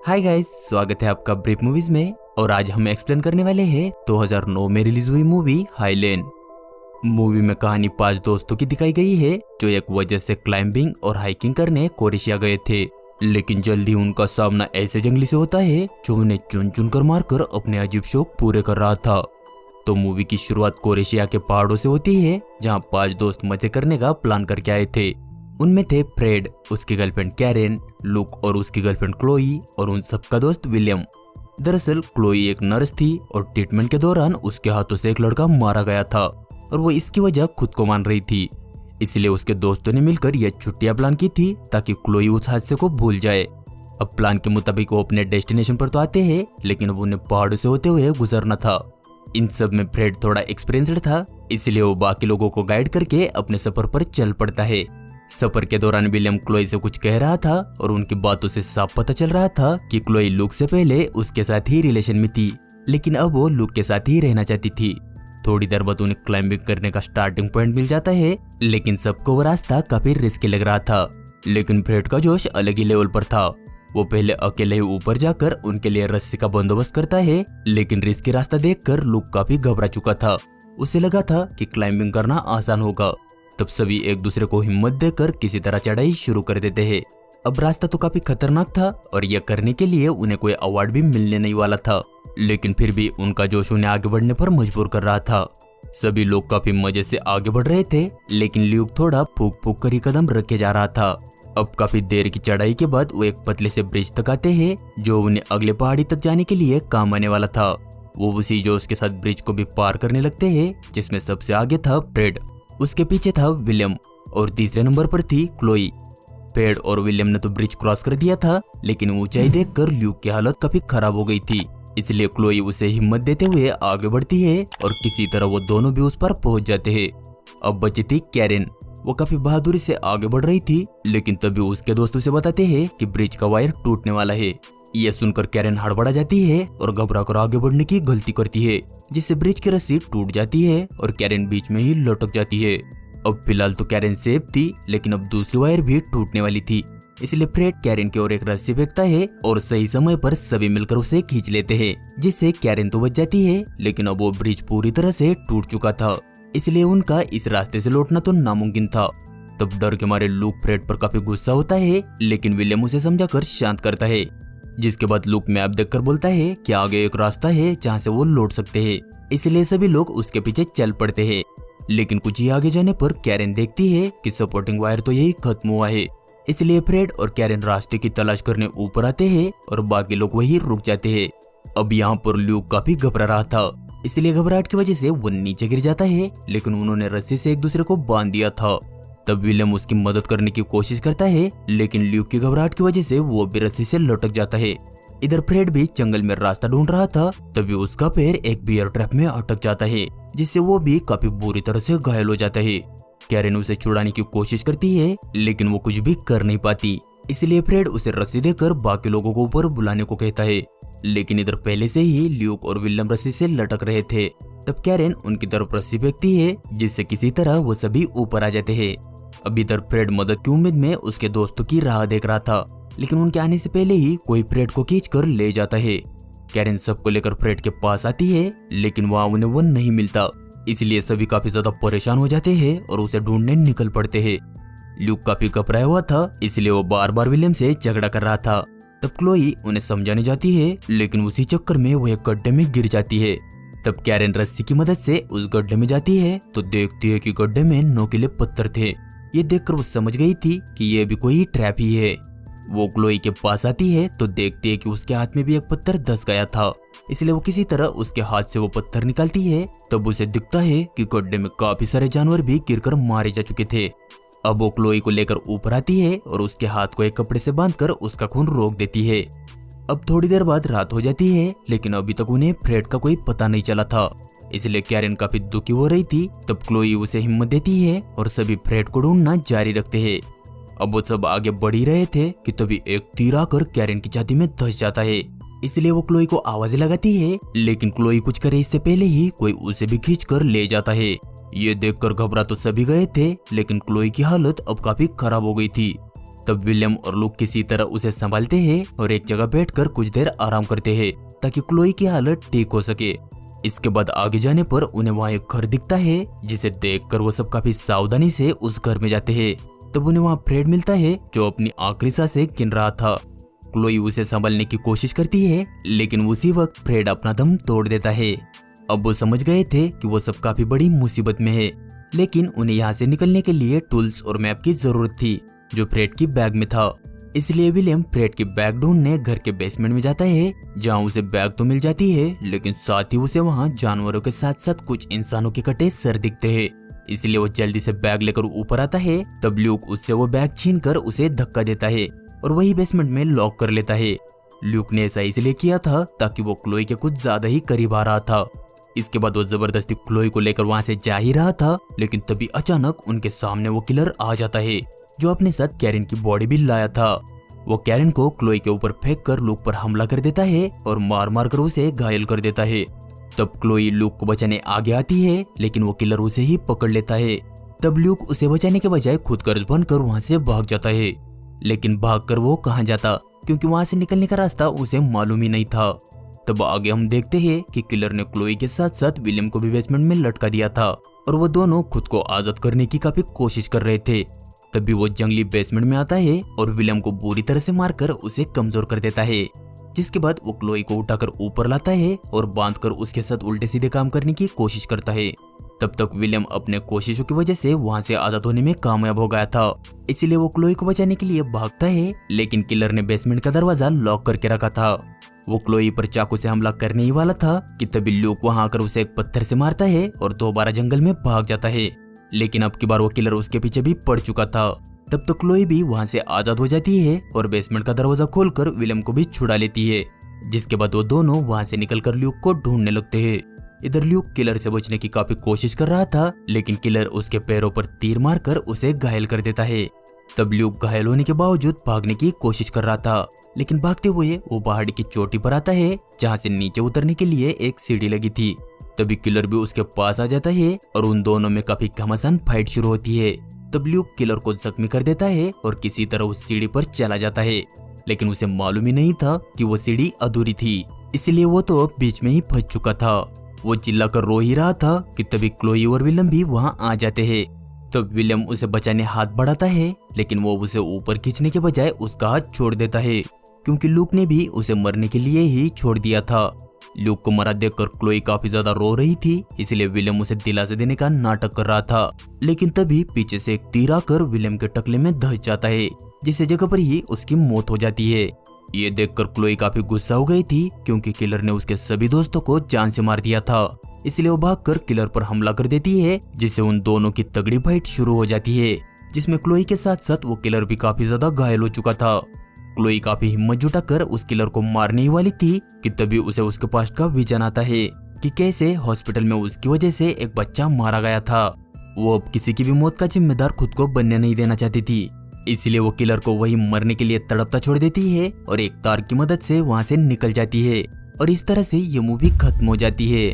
Hi guys, स्वागत है आपका ब्रीफ मूवीज में। और आज हम एक्सप्लेन करने वाले हैं 2009 में रिलीज हुई मूवी हाईलैंड। मूवी में कहानी 5 दोस्तों की दिखाई गई है जो एक वजह से क्लाइंबिंग और हाइकिंग करने क्रोएशिया गए थे, लेकिन जल्दी उनका सामना ऐसे जंगली से होता है जो उन्हें चुन चुन कर मारकर अपने अजीब शौक पूरे कर रहा था। तो मूवी की शुरुआत क्रोएशिया के पहाड़ों से होती है जहाँ 5 दोस्त मजे करने का प्लान करके आए थे। उनमें थे फ्रेड, उसकी गर्लफ्रेंड कैरेन, लुक और उसकी गर्लफ्रेंड क्लोई और उन सबका दोस्त विलियम। दरअसल क्लोई एक नर्स थी और ट्रीटमेंट के दौरान उसके हाथों से एक लड़का मारा गया था और वो इसकी वजह खुद को मान रही थी। इसलिए उसके दोस्तों ने मिलकर यह छुट्टियां प्लान की थी ताकि क्लोई उस हादसे को भूल जाए। अब प्लान के मुताबिक वो अपने डेस्टिनेशन पर तो आते हैं, लेकिन अब उन्हें पहाड़ों से होते हुए गुजरना था। इन सब में फ्रेड थोड़ा एक्सपीरियंस्ड था, इसलिए वो बाकी लोगों को गाइड करके अपने सफर पर चल पड़ता है। सफर के दौरान विलियम क्लोई से कुछ कह रहा था और उनकी बातों से साफ पता चल रहा था कि क्लोई लुक से पहले उसके साथ ही रिलेशन में थी, लेकिन अब वो लुक के साथ ही रहना चाहती थी। थोड़ी देर बाद उन्हें क्लाइंबिंग करने का स्टार्टिंग पॉइंट मिल जाता है, लेकिन सबको वो रास्ता काफी रिस्की लग रहा था। लेकिन फ्रेड का जोश अलग ही लेवल पर था। वो पहले अकेले ही ऊपर जाकर उनके लिए रस्सी का बंदोबस्त करता है, लेकिन रिस्की रास्ता देखकर लुक काफी घबरा चुका था। उसे लगा था कि क्लाइंबिंग करना आसान होगा। तब सभी एक दूसरे को हिम्मत देकर किसी तरह चढ़ाई शुरू कर देते हैं। अब रास्ता तो काफी खतरनाक था और यह करने के लिए उन्हें कोई अवार्ड भी मिलने नहीं वाला था, लेकिन फिर भी उनका जोश उन्हें आगे बढ़ने पर मजबूर कर रहा था। सभी लोग काफी मजे से आगे बढ़ रहे थे, लेकिन ल्यूक थोड़ा फूक फूक कर ही कदम रखे जा रहा था। अब काफी देर की चढ़ाई के बाद वो एक पतले से ब्रिज तक आते हैं जो उन्हें अगले पहाड़ी तक जाने के लिए काम आने वाला था। वो उसी जोश के साथ ब्रिज को भी पार करने लगते हैं, जिसमें सबसे आगे था फ्रेड, उसके पीछे था विलियम और तीसरे नंबर पर थी क्लोई। फ्रेड और विलियम ने तो ब्रिज क्रॉस कर दिया था, लेकिन ऊंचाई देखकर ल्यूक की हालत काफी खराब हो गई थी। इसलिए क्लोई उसे हिम्मत देते हुए आगे बढ़ती है और किसी तरह वो दोनों भी उस पर पहुंच जाते हैं। अब बची थी कैरेन। वो काफी बहादुरी से आगे बढ़ रही थी, लेकिन तभी उसके दोस्त उसे बताते हैं कि ब्रिज का वायर टूटने वाला है। यह सुनकर कैरेन हड़बड़ा जाती है और घबरा कर आगे बढ़ने की गलती करती है, जिससे ब्रिज की रस्सी टूट जाती है और कैरेन बीच में ही लटक जाती है। अब फिलहाल तो कैरेन सेफ थी, लेकिन अब दूसरी वायर भी टूटने वाली थी। इसलिए फ्रेड कैरेन की ओर एक रस्सी फेंकता है और सही समय पर सभी मिलकर उसे खींच लेते हैं, जिससे कैरेन तो बच जाती है, लेकिन अब वो ब्रिज पूरी तरह से टूट चुका था। इसलिए उनका इस रास्ते से लौटना तो नामुमकिन था। तब डर के मारे लूक फ्रेड पर काफी गुस्सा होता है, लेकिन विलियम उसे समझाकर शांत करता है। जिसके बाद लूक मैप देखकर बोलता है कि आगे एक रास्ता है जहाँ से वो लौट सकते हैं। इसलिए सभी लोग उसके पीछे चल पड़ते हैं, लेकिन कुछ ही आगे जाने पर कैरेन देखती है कि सपोर्टिंग वायर तो यही खत्म हुआ है। इसलिए फ्रेड और कैरेन रास्ते की तलाश करने ऊपर आते हैं और बाकी लोग वहीं रुक जाते हैं। अब यहाँ पर ल्यूक काफी घबरा रहा था, इसलिए घबराहट की वजह से वो नीचे गिर जाता है, लेकिन उन्होंने रस्सी से एक दूसरे को बांध दिया था। तब विलियम उसकी मदद करने की कोशिश करता है, लेकिन ल्यूक की घबराहट की वजह से वो भी रस्सी से लटक जाता है। इधर फ्रेड भी जंगल में रास्ता ढूंढ रहा था, तभी उसका पैर एक बियर ट्रैप में अटक जाता है, जिससे वो भी काफी बुरी तरह से घायल हो जाता है। कैरेन उसे छुड़ाने की कोशिश करती है, लेकिन वो कुछ भी कर नहीं पाती। इसलिए फ्रेड उसे रस्सी देकर बाकी लोगों को ऊपर बुलाने को कहता है, लेकिन इधर पहले से ही ल्यूक और विलियम रस्सी से लटक रहे थे। तब कैरेन उनकी तरफ रस्सी फेंकती है, जिससे किसी तरह वो सभी ऊपर आ जाते हैं। अब इधर फ्रेड मदद की उम्मीद में उसके दोस्तों की राह देख रहा था, लेकिन उनके आने से पहले ही कोई फ्रेड को खींचकर ले जाता है। कैरेन सबको लेकर फ्रेड के पास आती है, लेकिन वहाँ उन्हें वो नहीं मिलता। इसलिए सभी काफी ज्यादा परेशान हो जाते हैं और उसे ढूंढने निकल पड़ते हैं। ल्यूक काफी घबराया हुआ था, इसलिए वो बार बार विलियम से झगड़ा कर रहा था। तब क्लोई उन्हें समझाने जाती है, लेकिन उसी चक्कर में वो एक गड्ढे में गिर जाती है। तब कैरेन रस्सी की मदद से उस गड्ढे में जाती है तो देखती है कि गड्ढे में नोकीले पत्थर थे। ये देखकर वो समझ गई थी कि ये भी कोई ट्रैप ही है। वो क्लोई के पास आती है तो देखती है कि उसके हाथ में भी एक पत्थर धंस गया था, इसलिए वो किसी तरह उसके हाथ से वो पत्थर निकालती है। तब उसे दिखता है कि गड्ढे में काफी सारे जानवर भी गिरकर मारे जा चुके थे। अब वो क्लोई को लेकर ऊपर आती है और उसके हाथ को एक कपड़े से बांधकर उसका खून रोक देती है। अब थोड़ी देर बाद रात हो जाती है, लेकिन अभी तक उन्हें फ्रेड का कोई पता नहीं चला था, इसलिए कैरेन काफी दुखी हो रही थी। तब क्लोई उसे हिम्मत देती है और सभी फ्रेड को ढूंढना जारी रखते हैं। अब वो सब आगे बढ़ ही रहे थे कि तभी एक तीर आकर कैरेन की छाती में धंस जाता है। इसलिए वो क्लोई को आवाजें लगाती है, लेकिन क्लोई कुछ करे इससे पहले ही कोई उसे भी खींचकर ले जाता है। ये देखकर घबरा तो सभी गए थे, लेकिन क्लोई की हालत अब काफी खराब हो गई थी। तब विलियम और लूक किसी तरह उसे संभालते हैं और एक जगह बैठकर कुछ देर आराम करते हैं ताकि क्लोई की हालत ठीक हो सके। इसके बाद आगे जाने पर उन्हें वहाँ एक घर दिखता है, जिसे देखकर वो सब काफी सावधानी से उस घर में जाते हैं। तब उन्हें वहाँ फ्रेड मिलता है जो अपनी आखिरी सांसें गिन रहा था। क्लोई उसे संभालने की कोशिश करती है, लेकिन उसी वक्त फ्रेड अपना दम तोड़ देता है। अब वो समझ गए थे कि वो सब काफी बड़ी मुसीबत में है, लेकिन उन्हें यहाँ से निकलने के लिए टूल्स और मैप की जरूरत थी जो फ्रेड की बैग में था। इसलिए विलियम फ्रेड की बैग ढूंढने घर के बेसमेंट में जाता है, जहाँ उसे बैग तो मिल जाती है, लेकिन साथ ही उसे वहाँ जानवरों के साथ साथ कुछ इंसानों के कटे सर दिखते हैं। इसलिए वो जल्दी से बैग लेकर ऊपर आता है। तब ल्यूक उससे वो बैग छीनकर उसे धक्का देता है और वही बेसमेंट में लॉक कर लेता है। ल्यूक ने ऐसा इसलिए किया था ताकि वो क्लोई के कुछ ज्यादा ही करीब आ रहा था। इसके बाद वो जबरदस्ती क्लोई को लेकर वहाँ से जा ही रहा था, लेकिन तभी अचानक उनके सामने वो किलर आ जाता है जो अपने साथ कैरिन की बॉडी भी लाया था। वो कैरिन को क्लोई के ऊपर फेंक कर लूक पर हमला कर देता है और मार मार कर उसे घायल कर देता है। तब क्लोई लूक को बचाने आगे आती है, लेकिन वो किलर उसे ही पकड़ लेता है। तब लूक उसे बचाने के बजाय खुद कर्ज बनकर वहाँ से भाग जाता है, लेकिन भागकर वो कहाँ जाता, क्योंकि वहाँ से निकलने का रास्ता उसे मालूम ही नहीं था। तब आगे हम देखते हैं कि किलर ने क्लोई के साथ साथ विलियम को भी बेसमेंट में लटका दिया था और वो दोनों खुद को आजाद करने की काफी कोशिश कर रहे थे। तभी वो जंगली बेसमेंट में आता है और विलियम को बुरी तरह से मारकर उसे कमजोर कर देता है, जिसके बाद वो क्लोई को उठाकर ऊपर लाता है और बांधकर उसके साथ उल्टे सीधे काम करने की कोशिश करता है। तब तक विलियम अपने कोशिशों की वजह से वहां से आजाद होने में कामयाब हो गया था, इसलिए वो क्लोई को बचाने के लिए भागता है, लेकिन किलर ने बेसमेंट का दरवाजा लॉक करके रखा था। वो क्लोई पर चाकू से हमला करने ही वाला था कि तभी ल्यूक वहां आकर उसे एक पत्थर से मारता है और दोबारा जंगल में भाग जाता है, लेकिन अब की बार वो किलर उसके पीछे भी पड़ चुका था। तब तक क्लोई भी वहां से आजाद हो जाती है और बेसमेंट का दरवाजा खोलकर विलियम को भी छुड़ा लेती है, जिसके बाद वो दोनों वहां से निकलकर ल्यूक को ढूंढने लगते हैं। इधर ल्यूक किलर से बचने की काफी कोशिश कर रहा था, लेकिन किलर उसके पैरों पर तीर मारकर उसे घायल कर देता है। तब ल्यूक घायल होने के बावजूद भागने की कोशिश कर रहा था, लेकिन भागते हुए वो पहाड़ी की चोटी पर आता है जहाँ से नीचे उतरने के लिए एक सीढ़ी लगी थी। तभी किलर भी उसके पास आ जाता है और उन दोनों में काफी घमासान फाइट शुरू होती है। तब ल्यूक किलर को जख्मी कर देता है और किसी तरह उस सीढ़ी पर चला जाता है, लेकिन उसे मालूम ही नहीं था कि वो सीढ़ी अधूरी थी, इसलिए वो तो बीच में ही फंस चुका था। वो चिल्लाकर रो ही रहा था कि तभी क्लोई और विलियम भी वहां आ जाते हैं। तब विलियम उसे बचाने हाथ बढ़ाता है, लेकिन वो उसे ऊपर खींचने के बजाय उसका हाथ छोड़ देता है, क्योंकि लूक ने भी उसे मरने के लिए ही छोड़ दिया था। लूक को मरा देखकर क्लोई काफी ज्यादा रो रही थी, इसलिए विलियम उसे दिलासा देने का नाटक कर रहा था, लेकिन तभी पीछे से एक तीर आकर विलियम के टकले में धंस जाता है, जिस जगह पर ही उसकी मौत हो जाती है। ये देखकर क्लोई काफी गुस्सा हो गई थी, क्योंकि किलर ने उसके सभी दोस्तों को जान से मार दिया था। इसलिए वो भागकर किलर पर हमला कर देती है, जिससे उन दोनों की तगड़ी फाइट शुरू हो जाती है, जिसमें क्लोई के साथ साथ वो किलर भी काफी ज्यादा घायल हो चुका था। क्लोई काफी हिम्मत जुटाकर उस किलर को मारने ही वाली थी कि तभी उसे उसके पास का विजन आता है कि कैसे हॉस्पिटल में उसकी वजह से एक बच्चा मारा गया था। वो अब किसी की भी मौत का जिम्मेदार खुद को बनने नहीं देना चाहती थी, इसलिए वो किलर को वही मरने के लिए तड़पता छोड़ देती है और एक तार की मदद से वहां से निकल जाती है, और इस तरह से ये मूवी खत्म हो जाती है।